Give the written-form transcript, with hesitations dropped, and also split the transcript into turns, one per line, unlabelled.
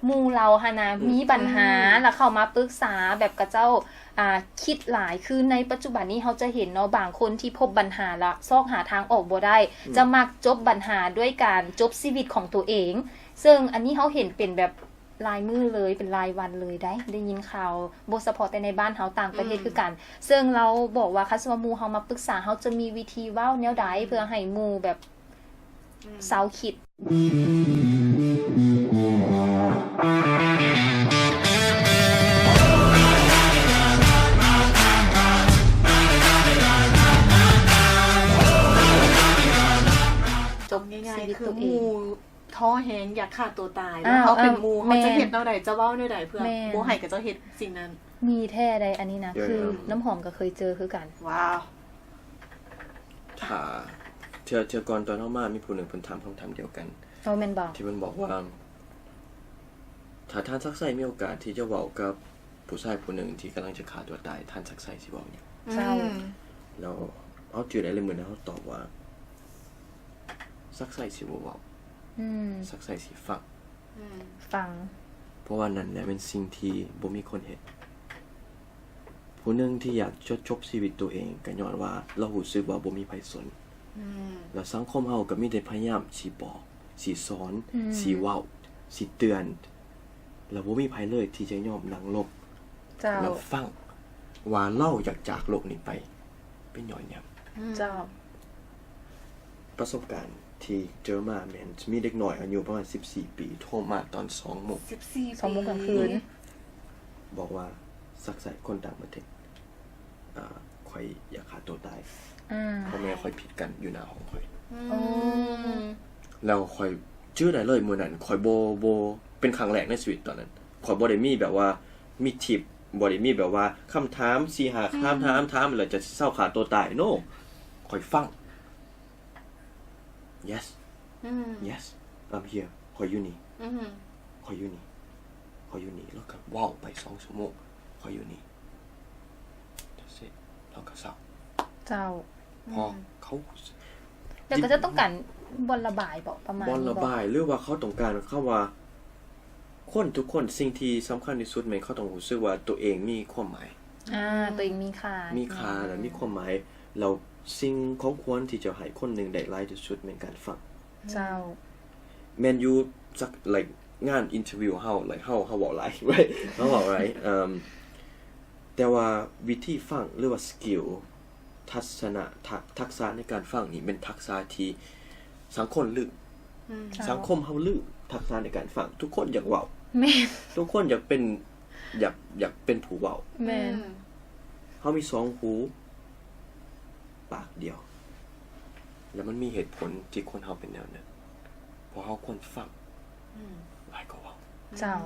หมู่เราหะนะมีปัญหาแล้วเข้ามาปรึกษาแบบกระเจ้าคิดหลายคือในปัจจุบันนี้เขาจะเห็นเนาะบางคนที่พบปัญหาละซอกหาทางออกบ่ได้จะมักจบปัญหาด้วยการจบชีวิตของตัวเองซึ่งอันนี้เขาเห็นเป็นแบบรายมือเลยเป็นรายวันเลยได้ยินข่าวบ่เฉพาะแต่ในบ้านเฮาต่างประเทศคือกันซึ่งเราบอกว่าคัสว่าหมู่เฮามาปรึกษาเฮาจะมีวิธีเว้าแนวใดเพื่อให้หมู่แบบเซาคิด
จบง่ายๆคือหมู่ท้อแฮงอยากฆ่าตัวตายแล้วเขาเป็นหมู่เขาจะเฮ็ดแนวใดจะเว้าแนวใดเพื่อบ่ให้กับเจ้าเฮ็ดสิ่งนั้น
มีแท้ใดอันนี้นะคือน้ำหอมก็เคยเจอคือกัน
ว้าว
ถ้าเธอก่อนตอนเฮามามีผู้หนึ่งเพิ่นถามคำถามเดียวกัน
แม่นบ่
ที่มันบอกว่าถ้าท่านซักไสมีโอกาสที่จะเว้ากับผู้ชายผู้หนึ่งที่กำลังจะฆ่าตัวตายท่านซักไสสิเว้าหยัง
เศร้า
แล้วเอาจื่อได้เลยเหมือนเฮาตอบว่าซักไสสิบ่เว้าซักไสสิฟังเพราะว่านั่นแหละเป็นสิ่งที่บ่มีคนเฮ็ดผู้หนึ่งที่อยากจบชีวิตตัวเองก็ย้อนว่าเรารู้สึกว่าบ่มีไผสนแล้วสังคมเฮาก็มีแต่พยายามสิบอกสิสอนสิเว้าสิเตือนแล้วบ่มีไผเลยที่จะยอมนั่งลบแล้วฟังว่าเราอยากจากโลกนี้ไปเป็นย้อนหยัง
เจ้า
ประสบการณ์ที่เจอมาแม่นมีเด็กน้อยอายุประมาณ14ปีโทรมาตอน 2:00 น
2:00 นกลางคืน
บอกว่าซักไสคนต่างประเทศข่อยอยากฆ่าตัวตายพ่อแม่ข่อยผิดกันอยู่หน้าห้องข่อยแล้วข่อยชื่อได้เลยมื้อนั้นข่อยบ่เป็นครั้งแรกในชีวิตตอนนั้นข่อยบ่ได้มีแบบว่ามีทิปบ่ได้มีแบบว่าคำถาม 4-5 คำถามแล้วจะเซาฆ่าตัวตายโนข่อยฟัง yes yes I'm here ข่อยอยู่นี่ข่อยอยู่นี่แล้วก็ว้าวไป2 ชั่วโมงข่อยอยู่นี่แล้วก็เศร้าพอเขา
แล้วก็จะต้องการบนระบายบอกประมาณ
บนระบายหรือว่าเขาต้องการคำว่าคนทุกคนสิ่งที่สำคัญที่สุดแม่นเขาต้องรู้สึกว่าตัวเองมีความหมาย
ตัวเองมีค่า
และมีความหมายแล้วสิ่งของควรที่จะให้คนหนึ่งได้หลายที่สุดแม่นการฟังแม่นอยู่สัก like งานอินเทอร์วิวเฮา like เฮาเว้าหลาย right เฮาเว้าหลายแต่ว่าวิธีฟังหรือว่าสกิลทักษะในการฟังนี่เป็นทักษะที่สังคมลืมสังคมเฮาลืมทักษะในการฟังทุกคนอยากเว้า
แม่น
ทุกคนอยากเป็นผู้เว้า
แม่น
เฮามี2หูปากเดียวแล้วมันมีเหตุผลที่คนเฮาเป็นแนวนั้นเพราะเฮาควรฟังหลายกว่าเว้า
เจ้า